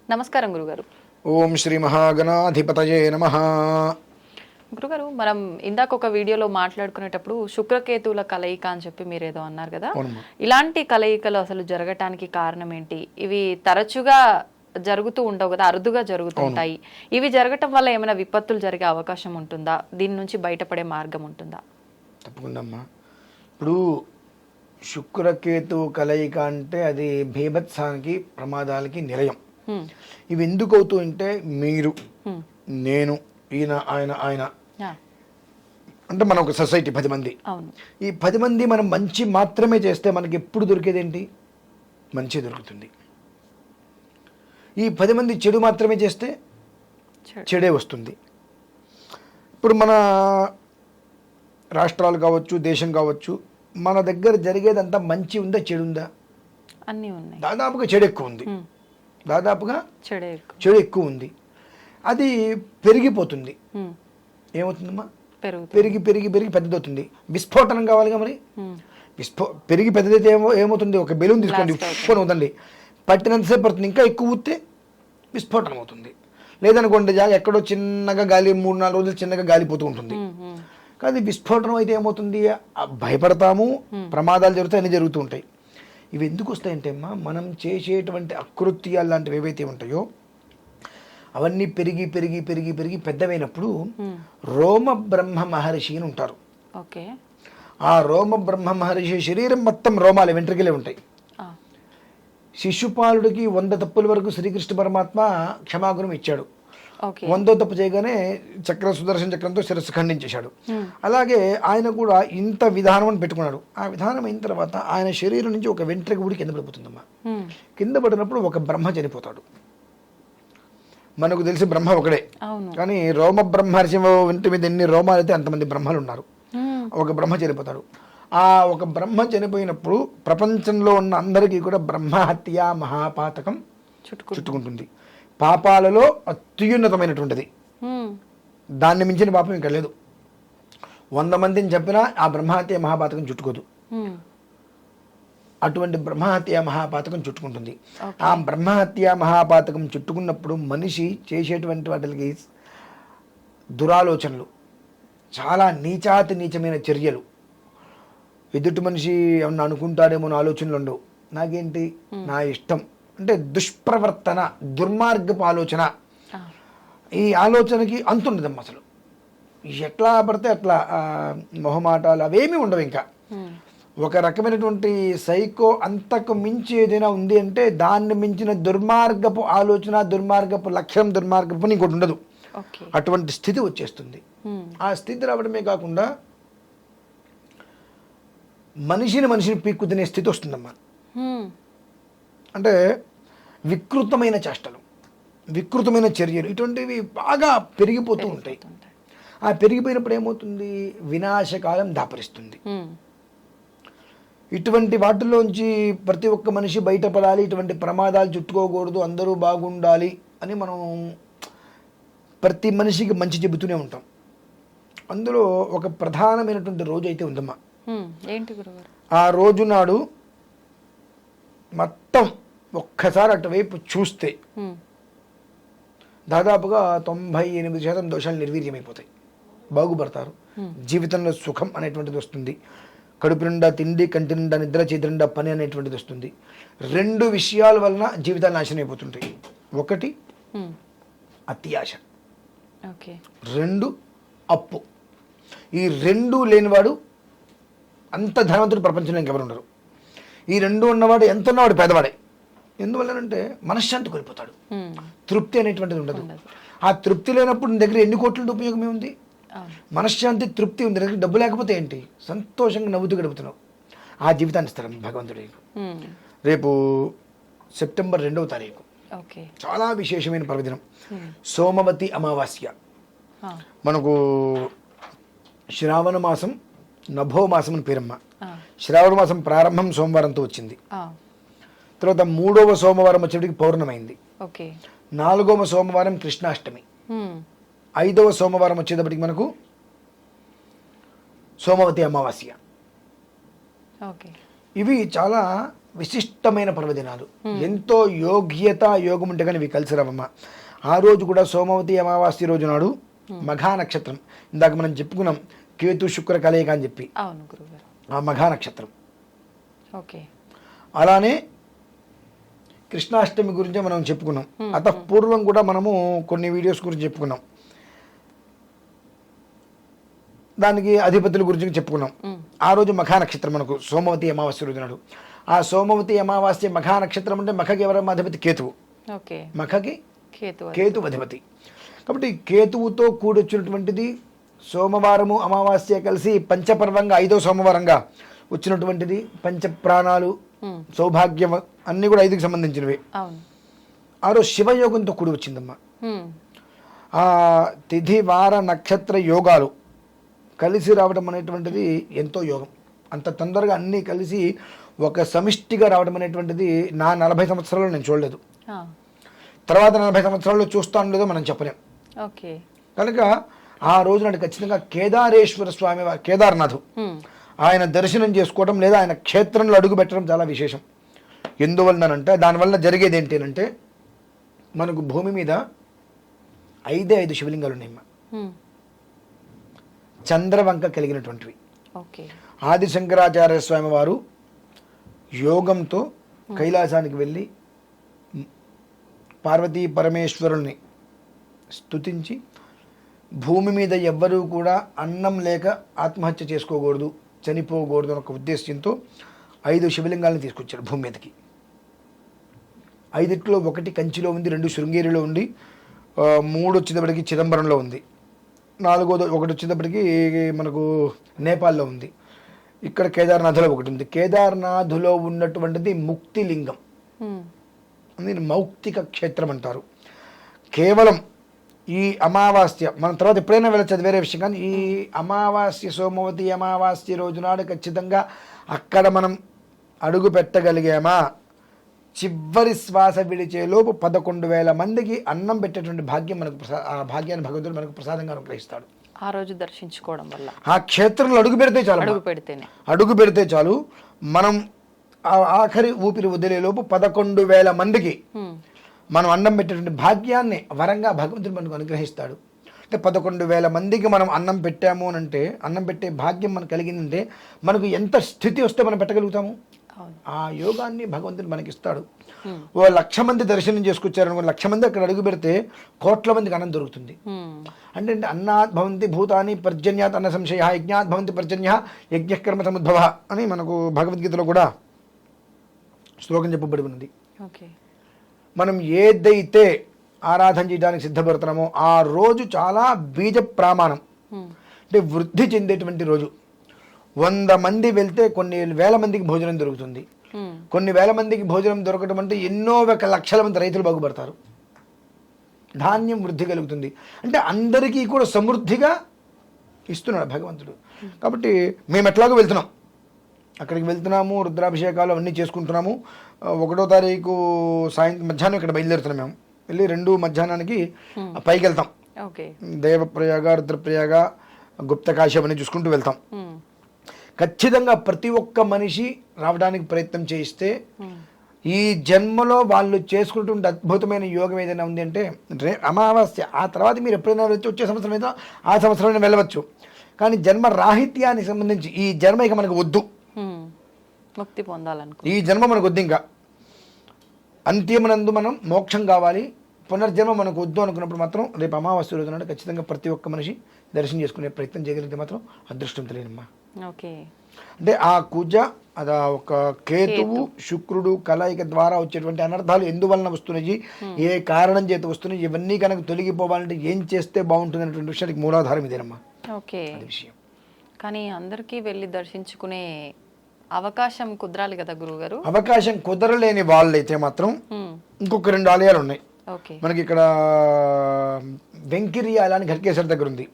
నమస్కారం గురుగారు. ఓం శ్రీ మహాగణాధిపతయే నమః. గురుగారు, మనం ఇందాక ఒక వీడియోలో మాట్లాడుకునేటప్పుడు శుక్రకేతువుల కలయిక అని చెప్పి మీరు ఏదో అన్నారు కదా, ఇలాంటి కలయికలు అసలు జరగటానికి కారణం ఏంటి? ఇవి తరచుగా జరుగుతూ ఉండవు కదా, అరుదుగా జరుగుతుంటాయి. ఇవి జరగటం వల్ల ఏమైనా విపత్తులు జరిగే అవకాశం ఉంటుందా? దీని నుంచి బయటపడే మార్గం ఉంటుందా? తప్పకుండా అమ్మా. ఇప్పుడు శుక్రకేతు కలయిక అంటే అది భీభత్సానికి ప్రమాదాలకి నిలయం. ఇవి ఎందుకు అవుతూ ఉంటే మీరు నేను ఈయన ఆయన ఆయన అంటే మనం ఒక సొసైటీ 10 మంది. ఈ 10 మంది మనం మంచి మాత్రమే చేస్తే మనకి ఎప్పుడు దొరికేదేంటి? మంచి దొరుకుతుంది. ఈ 10 మంది చెడు మాత్రమే చేస్తే చెడే వస్తుంది. ఇప్పుడు మన రాష్ట్రాలు కావచ్చు, దేశం కావచ్చు, మన దగ్గర జరిగేదంతా మంచి ఉందా చెడు ఉందా? అన్నీ ఉన్నాయి. దాదాపుగా చెడు ఎక్కువ ఉంది. దాదాపుగా చెడు ఎక్కువ ఉంది. అది పెరిగిపోతుంది. ఏమవుతుందమ్మా? పెరిగి పెరిగి పెరిగి పెద్దదవుతుంది. విస్ఫోటనం కావాలిగా మరి. పెరిగి పెద్దదైతే ఏమవుతుంది? ఒక బెలూన్ తీసుకోండి, ఫోన్ అవుతుంది, పట్టినంతసేపు పడుతుంది, ఇంకా ఎక్కువ ఊస్తే విస్ఫోటనం అవుతుంది. లేదనుకోండి ఎక్కడో చిన్నగా గాలి 3-4 రోజులు చిన్నగా గాలిపోతూ ఉంటుంది. కానీ విస్ఫోటనం అయితే ఏమవుతుంది? భయపడతాము, ప్రమాదాలు జరుగుతాయి, అన్నీ జరుగుతూ ఉంటాయి. ఇవి ఎందుకు వస్తాయంటే అమ్మా, మనం చేసేటువంటి అకృత్యాలు లాంటివి ఏవైతే ఉంటాయో అవన్నీ పెరిగి పెరిగి పెరిగి పెరిగి పెద్దవైనప్పుడు రోమ బ్రహ్మ మహర్షి అని ఉంటారు. ఆ రోమ బ్రహ్మ మహర్షి శరీరం మొత్తం రోమాలే, వెంట్రుకలే ఉంటాయి. శిశుపాలుడికి 100 తప్పుల వరకు శ్రీకృష్ణ పరమాత్మ క్షమాగుణం ఇచ్చాడు. 100వ తప్పు చేయగానే సుదర్శన చక్రంతో శిరస్సు ఖండించేశాడు. అలాగే ఆయన కూడా ఇంత విధానం అని పెట్టుకున్నాడు. ఆ విధానం అయిన తర్వాత ఆయన శరీరం నుంచి ఒక వెంట్రుక ఊడి కింద పడిపోతుందమ్మా. కింద పడినప్పుడు ఒక బ్రహ్మ చనిపోతాడు. మనకు తెలిసి బ్రహ్మ ఒకడే, కానీ రోమ బ్రహ్మర్షి వెంట్రు మీద ఎన్ని రోమాలు అయితే అంతమంది బ్రహ్మలు ఉన్నారు. ఒక బ్రహ్మ చనిపోతాడు. ఆ ఒక బ్రహ్మ చనిపోయినప్పుడు ప్రపంచంలో ఉన్న అందరికీ కూడా బ్రహ్మహత్య మహాపాతకం చుట్టుకుంటుంది. పాపాలలో అత్యున్నతమైనటువంటిది, దాన్ని మించిన పాపం ఇంకా లేదు. 100 మందిని చెప్పినా ఆ బ్రహ్మహత్య మహాపాతకం చుట్టుకోదు. అటువంటి బ్రహ్మహత్య మహాపాతకం చుట్టుకుంటుంది. ఆ బ్రహ్మహత్య మహాపాతకం చుట్టుకున్నప్పుడు మనిషి చేసేటువంటి వాటికి దురాలోచనలు, చాలా నీచాతి నీచమైన చర్యలు, ఎదుటి మనిషి ఏమన్నా అనుకుంటాడేమో ఆలోచనలు ఉండవు. నాకేంటి, నా ఇష్టం అంటే దుష్ప్రవర్తన, దుర్మార్గపు ఆలోచన. ఈ ఆలోచనకి అంతుండదమ్మా. అసలు ఎట్లా పడితే అట్లా మొహమాటాలు అవేమీ ఉండవు. ఇంకా ఒక రకమైనటువంటి సైకో అంతకు మించి ఏదైనా ఉంది అంటే దాన్ని మించిన దుర్మార్గపు ఆలోచన, దుర్మార్గపు లక్ష్యం, దుర్మార్గపు ఇంకోటి ఉండదు. అటువంటి స్థితి వచ్చేస్తుంది. ఆ స్థితి రావడమే కాకుండా మనిషిని పీక్కు తినే స్థితి వస్తుందమ్మా. అంటే వికృతమైన చేష్టలు, వికృతమైన చర్యలు, ఇటువంటివి బాగా పెరిగిపోతూ ఉంటాయి. ఆ పెరిగిపోయినప్పుడు ఏమవుతుంది? వినాశకాలం దాపరిస్తుంది. ఇటువంటి వాటిలోంచి ప్రతి ఒక్క మనిషి బయటపడాలి, ఇటువంటి ప్రమాదాలు చుట్టుకోకూడదు, అందరూ బాగుండాలి అని మనం ప్రతి మనిషికి మంచి చెబుతూనే ఉంటాం. అందులో ఒక ప్రధానమైనటువంటి రోజు అయితే ఉందమ్మా. ఆ రోజు నాడు మొత్తం ఒక్కసారి అటువైపు చూస్తే దాదాపుగా 98% దోషాలు నిర్వీర్యమైపోతాయి, బాగుపడతారు. జీవితంలో సుఖం అనేటువంటిది వస్తుంది. కడుపు నిండా తిండి, కంటి నిండా నిద్ర, చేతి నిండా పని అనేటువంటిది వస్తుంది. 2 విషయాల వలన జీవితాలు నాశనం అయిపోతుంటాయి. ఒకటి అత్యాశ, 2 అప్పు. ఈ 2 లేనివాడు అంత ధనవంతుడు ప్రపంచంలో ఇంకెవరు ఉండరు. ఈ 2 ఉన్నవాడు ఎంత ఉన్నవాడు పేదవాడే. ఎందువల్లనంటే మనశ్శాంతి కోల్పోతాడు, తృప్తి అనేటువంటిది ఉండదు. ఆ తృప్తి లేనప్పుడు నీ దగ్గర ఎన్ని కోట్ల ఉపయోగమే ఉంది? మనశ్శాంతి, తృప్తి ఉంది, దగ్గర డబ్బు లేకపోతే ఏంటి? సంతోషంగా నవ్వుతూ గడుపుతున్నావు. ఆ జీవితాన్ని ఇస్తాడు భగవంతుడు. రేపు సెప్టెంబర్ 2వ తారీఖు చాలా విశేషమైన పర్వదినం, సోమవతి అమావాస్య. మనకు శ్రావణ మాసం నభో మాసం అని పేరమ్మ. శ్రావణ మాసం ప్రారంభం సోమవారంతో వచ్చింది. తర్వాత 3వ సోమవారం వచ్చేటికి పౌర్ణమైంది. 4వ సోమవారం కృష్ణాష్టమి. 5వ సోమవారం వచ్చేటప్పటికి మనకు సోమవతి అమావాస్య. ఇవి చాలా విశిష్టమైన పర్వదినాలు. ఎంతో యోగం ఉంటే కానీ ఇవి కలిసి రావమ్మ. ఆ రోజు కూడా సోమవతి అమావాస్య రోజు నాడు మఘా నక్షత్రం, ఇందాక మనం చెప్పుకున్నాం కేతు శుక్ర కలయిక అని చెప్పి, ఆ మఘా నక్షత్రం. అలానే కృష్ణాష్టమి గురించి మనం చెప్పుకున్నాం. పూర్వం కూడా మనము కొన్ని వీడియోస్ గురించి చెప్పుకున్నాం, దానికి అధిపతుల గురించి చెప్పుకున్నాం. ఆ రోజు మఖా నక్షత్రం మనకు సోమవతి అమావాస్య రోజు నాడు. ఆ సోమవతి అమావాస్య మఖా నక్షత్రం అంటే మఖకి ఎవరమ్మ అధిపతి? కేతువు. మఖకి కేతు అధిపతి. కాబట్టి కేతువుతో కూడొచ్చినటువంటిది సోమవారము అమావాస్య కలిసి పంచపర్వంగా 5వ సోమవారంగా వచ్చినటువంటిది. పంచప్రాణాలు, సౌభాగ్యం అన్ని కూడా 5కి సంబంధించినవి. ఆ రోజు శివయోగంతో కూడి వచ్చిందమ్మా. ఆ తిథి వార నక్షత్ర యోగాలు కలిసి రావడం అనేటువంటిది ఎంతో యోగం. అంత తొందరగా అన్నీ కలిసి ఒక సమిష్టిగా రావడం అనేటువంటిది నా 40 సంవత్సరాల్లో నేను చూడలేదు. తర్వాత 40 సంవత్సరాల్లో చూస్తాను లేదో మనం చెప్పలేం. కనుక ఆ రోజు నాడు ఖచ్చితంగా కేదారేశ్వర స్వామి, కేదార్నాథ్ ఆయన దర్శనం చేసుకోవడం లేదా ఆయన క్షేత్రంలో అడుగు పెట్టడం చాలా విశేషం. ఎందువలనంటే దానివల్ల జరిగేది ఏంటంటే మనకు భూమి మీద 5 శివలింగాలు ఉన్నాయమ్మా, చంద్రవంక కలిగినటువంటివి. ఆది శంకరాచార్య స్వామి వారు యోగంతో కైలాసానికి వెళ్ళి పార్వతీ పరమేశ్వరుల్ని స్తుతించి భూమి మీద ఎవ్వరూ కూడా అన్నం లేక ఆత్మహత్య చేసుకోకూడదు, చనిపోకూడదు అనే ఒక ఉద్దేశంతో 5 శివలింగాలను తీసుకొచ్చారు భూమి మీదకి. 5 ఒకటి కంచిలో ఉంది, 2 శృంగేరిలో ఉంది, 3 వచ్చేటప్పటికి చిదంబరంలో ఉంది, 4వ ఒకటి వచ్చేటప్పటికి మనకు నేపాల్లో ఉంది, ఇక్కడ కేదార్నాథ్లో ఒకటి ఉంది. కేదార్నాథ్లో ఉన్నటువంటిది ముక్తిలింగం, దీన్ని మౌక్తిక క్షేత్రం అంటారు. కేవలం ఈ అమావాస్య మనం తర్వాత ఎప్పుడైనా వెళ్ళచ్చు, అది వేరే విషయం. కానీ ఈ అమావాస్య, సోమవతి అమావాస్య రోజు నాడు ఖచ్చితంగా అక్కడ మనం అడుగు పెట్టగలిగామా, చివరి శ్వాస విడిచేలోపు 11,000 మందికి అన్నం పెట్టేటువంటి భాగ్యం మనకు, ఆ భాగ్యాన్ని భగవంతుడు మనకు ప్రసాదంగా అనుగ్రహిస్తాడు. ఆ రోజు దర్శించుకోవడం వల్ల ఆ క్షేత్రంలో అడుగు పెడితే చాలు మనం ఆఖరి ఊపిరి వదిలేలోపు 11,000 మందికి మనం అన్నం పెట్టేటువంటి భాగ్యాన్ని వరంగా భగవంతుడు మనకు అనుగ్రహిస్తాడు. అంటే 11,000 మందికి మనం అన్నం పెట్టాము అని అంటే, అన్నం పెట్టే భాగ్యం మనకు కలిగిందంటే మనకు ఎంత స్థితి వస్తే మనం పెట్టగలుగుతాము. ఆ యోగాన్ని భగవంతుడు మనకి ఇస్తాడు. ఓ 1,00,000 మంది దర్శనం చేసుకొచ్చారు, 1,00,000 మంది అక్కడ అడుగు పెడితే కోట్ల మందికి అన్నం దొరుకుతుంది. అంటే అన్నాత్ భవంతి భూతాని పర్జన్యాత్ అన్న సంశయ, యజ్ఞాత్ భవంతి పర్జన్య యజ్ఞకర్మ సముద్భవ అని మనకు భగవద్గీతలో కూడా శ్లోకం చెప్పబడి ఉన్నది. మనం ఏదైతే ఆరాధన చేయడానికి సిద్ధపడుతున్నామో ఆ రోజు చాలా బీజ ప్రామాణం, అంటే వృద్ధి చెందేటువంటి రోజు. 100 మంది వెళ్తే కొన్ని వేల మందికి భోజనం దొరుకుతుంది. కొన్ని వేల మందికి భోజనం దొరకడం అంటే ఎన్నో 1,00,000 మంది రైతులు బాగుపడతారు, ధాన్యం వృద్ధి కలుగుతుంది. అంటే అందరికీ కూడా సమృద్ధిగా ఇస్తున్నాడు భగవంతుడు. కాబట్టి మేము ఎట్లాగో వెళ్తున్నాం, అక్కడికి వెళ్తున్నాము, రుద్రాభిషేకాలు అవన్నీ చేసుకుంటున్నాము. 1వ తారీఖు మధ్యాహ్నం ఇక్కడ బయలుదేరుతున్నాం. మేము వెళ్ళి 2 మధ్యాహ్నానికి పైకి వెళ్తాం. దేవప్రయాగ, రుద్రప్రయాగ, గుప్తకాశి అవన్నీ చూసుకుంటూ వెళ్తాం. ఖచ్చితంగా ప్రతి ఒక్క మనిషి రావడానికి ప్రయత్నం చేయిస్తే ఈ జన్మలో వాళ్ళు చేసుకుంటుంటే అద్భుతమైన యోగం ఏదైనా ఉంది అంటే అమావాస్య. ఆ తర్వాత మీరు ఎప్పుడైనా వెళ్ళచ్చు, వచ్చే సంవత్సరం అయితే ఆ సంవత్సరం వెళ్ళవచ్చు. కానీ జన్మ రాహిత్యానికి సంబంధించి ఈ జన్మ ఇక మనకు వద్దు, ముక్తి పొందాలనుకో, ఈ జన్మ మనకు వద్దు, ఇంకా అంత్యమునందు మనం మోక్షం కావాలి, పునర్జన్మ మనకు వద్దు అనుకున్నప్పుడు మాత్రం రేపు అమావాస్య రోజు నాడు ఖచ్చితంగా ప్రతి ఒక్క మనిషి దర్శనం చేసుకునే ప్రయత్నం చేయగలిగితే మాత్రం అదృష్టం తెలియనమ్మా. అంటే ఆ కుజ అదా ఒక కేతువు శుక్రుడు కలయిక ద్వారా వచ్చేటువంటి అనర్థాలు ఎందువలన వస్తున్నాయి, ఏ కారణం చేత వస్తున్నాయి, ఇవన్నీ కనుక తొలగిపోవాలంటే ఏం చేస్తే బాగుంటుంది అనేటువంటి విషయానికి మూలాధారం ఇదేనమ్మా. విషయం కానీ అందరికీ వెళ్ళి దర్శించుకునే అవకాశం కుదరాలి కదా గురువుగారు. అవకాశం కుదరలేని వాళ్ళైతే మాత్రం ఇంకొక 2 ఆలయాలు ఉన్నాయి మనకి. ఇక్కడ వెంకిర్యాల అని ఘట్కేశ్వర దగ్గర ఉంది.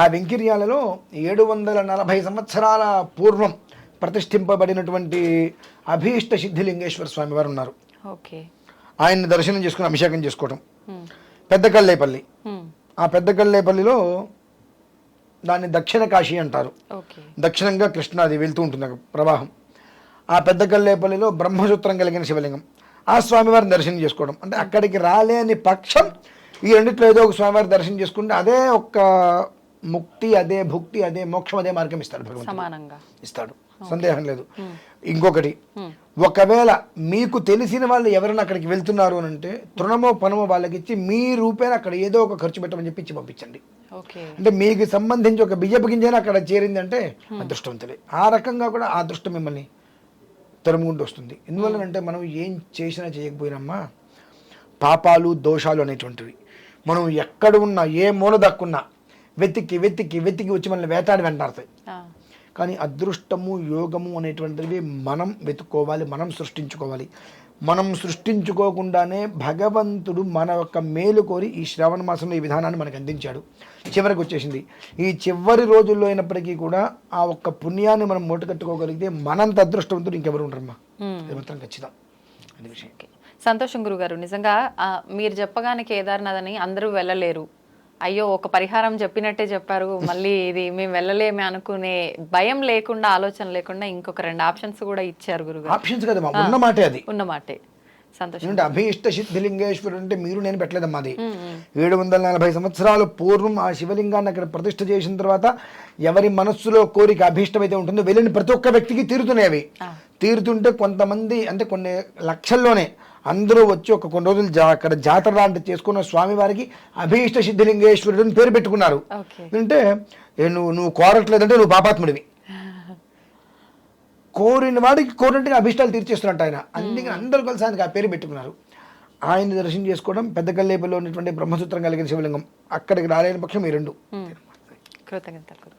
ఆ వెంకిర్యాలలో 740 సంవత్సరాల పూర్వం ప్రతిష్ఠింపబడినటువంటి అభీష్ట సిద్ధిలింగేశ్వర స్వామి వారు ఉన్నారు. ఆయన్ని దర్శనం చేసుకుని అభిషేకం చేసుకోవటం. పెద్దకల్లేపల్లి, ఆ పెద్దకల్లేపల్లిలో దాన్ని దక్షిణ కాశీ అంటారు. దక్షిణంగా కృష్ణాది వెళ్తూ ఉంటుంది ప్రవాహం. ఆ పెద్ద కల్లేపల్లిలో బ్రహ్మసూత్రం కలిగిన శివలింగం, ఆ స్వామివారిని దర్శనం చేసుకోవడం. అంటే అక్కడికి రాలేని పక్షం ఈ రెండిట్లో ఏదో ఒక స్వామివారి దర్శనం చేసుకుంటే అదే ఒక్క ముక్తి, అదే భుక్తి, అదే మోక్షం, అదే మార్గం ఇస్తాడు భగవంతుడు. సమానంగా ఇస్తాడు, సందేహం లేదు. ఇంకొకటి, ఒకవేళ మీకు తెలిసిన వాళ్ళు ఎవరైనా అక్కడికి వెళ్తున్నారు అని అంటే తృణమో పనమో వాళ్ళకి ఇచ్చి మీ రూపేణ అక్కడ ఏదో ఒక ఖర్చు పెట్టమని చెప్పి ఇచ్చి పంపించండి. అంటే మీకు సంబంధించి ఒక బియ్యపు గింజైనా అక్కడ చేరింది అంటే అదృష్టవంతులే. ఆ రకంగా కూడా ఆ అదృష్టం మిమ్మల్ని తరుముకుంటూ వస్తుంది. ఎందువల్లనంటే మనం ఏం చేసినా చేయకపోయినమ్మా పాపాలు దోషాలు అనేటువంటివి మనం ఎక్కడ ఉన్నా ఏ మూల దక్కున్నా వెతికి వెతికి వెతికి వచ్చి మనల్ని వేటాడి వెంటాడతాయి. కానీ అదృష్టము యోగము అనేటువంటివి మనం వెతుక్కోవాలి, మనం సృష్టించుకోవాలి. మనం సృష్టించుకోకుండానే భగవంతుడు మన యొక్క మేలు కోరి ఈ శ్రావణ మాసంలో ఈ విధానాన్ని మనకు అందించాడు. చివరికి వచ్చేసింది. ఈ చివరి రోజుల్లో అయినప్పటికీ కూడా ఆ ఒక్క పుణ్యాన్ని మనం మూటకట్టుకోగలిగితే మనంత అదృష్టవంతుడు ఇంకెవరు ఉండరమ్మా. అది మాత్రం ఖచ్చితం. అది విషయం. సంతోషం గురుగారు. నిజంగా మీరు చెప్పగానే కేదార్నాథ్ అని అందరూ వెళ్ళలేరు, అయ్యో ఒక పరిహారం చెప్పినట్టే చెప్పారు, మళ్ళీ ఇది మేము వెళ్ళలేమే అనుకునే భయం లేకుండా, ఆలోచన లేకుండా ఇంకొక 2 ఆప్షన్స్ కూడా ఇచ్చారు గురుగారు. ఆప్షన్స్ కదా ఉన్నమాటే, అది ఉన్నమాటే. సంతోషం. అభీష్ట సిద్ధిలింగేశ్వరుడు అంటే మీరు నేను పెట్టలేదమ్మా. అది 740 సంవత్సరాలు పూర్వం ఆ శివలింగాన్ని అక్కడ ప్రతిష్ఠ చేసిన తర్వాత ఎవరి మనస్సులో కోరిక అభీష్టమైతే ఉంటుందో వెళ్ళిన ప్రతి ఒక్క వ్యక్తికి తీరుతున్నాయి. తీరుతుంటే కొంతమంది అంటే కొన్ని లక్షల్లోనే అందరూ వచ్చి ఒక కొన్ని రోజులు అక్కడ జాతర లాంటి చేసుకున్న స్వామివారికి అభీష్ట సిద్ధిలింగేశ్వరుడు అని పేరు పెట్టుకున్నారు. అంటే నువ్వు కోరట్లేదంటే నువ్వు పాపాత్ముడివి. కోరిన వాడికి కోరినట్టుగా అభిష్టాలు తీర్చేస్తున్నట్టు ఆయన. అందుకని అందరూ కలిసి ఆయనకి ఆ పేరు పెట్టుకున్నారు. ఆయన దర్శనం చేసుకోవడం, పెద్ద కల్లేపల్లిలో ఉన్నటువంటి బ్రహ్మసూత్రం కలిగిన శివలింగం, అక్కడికి రాలేని పక్షం ఈ 2. కృతజ్ఞతలు.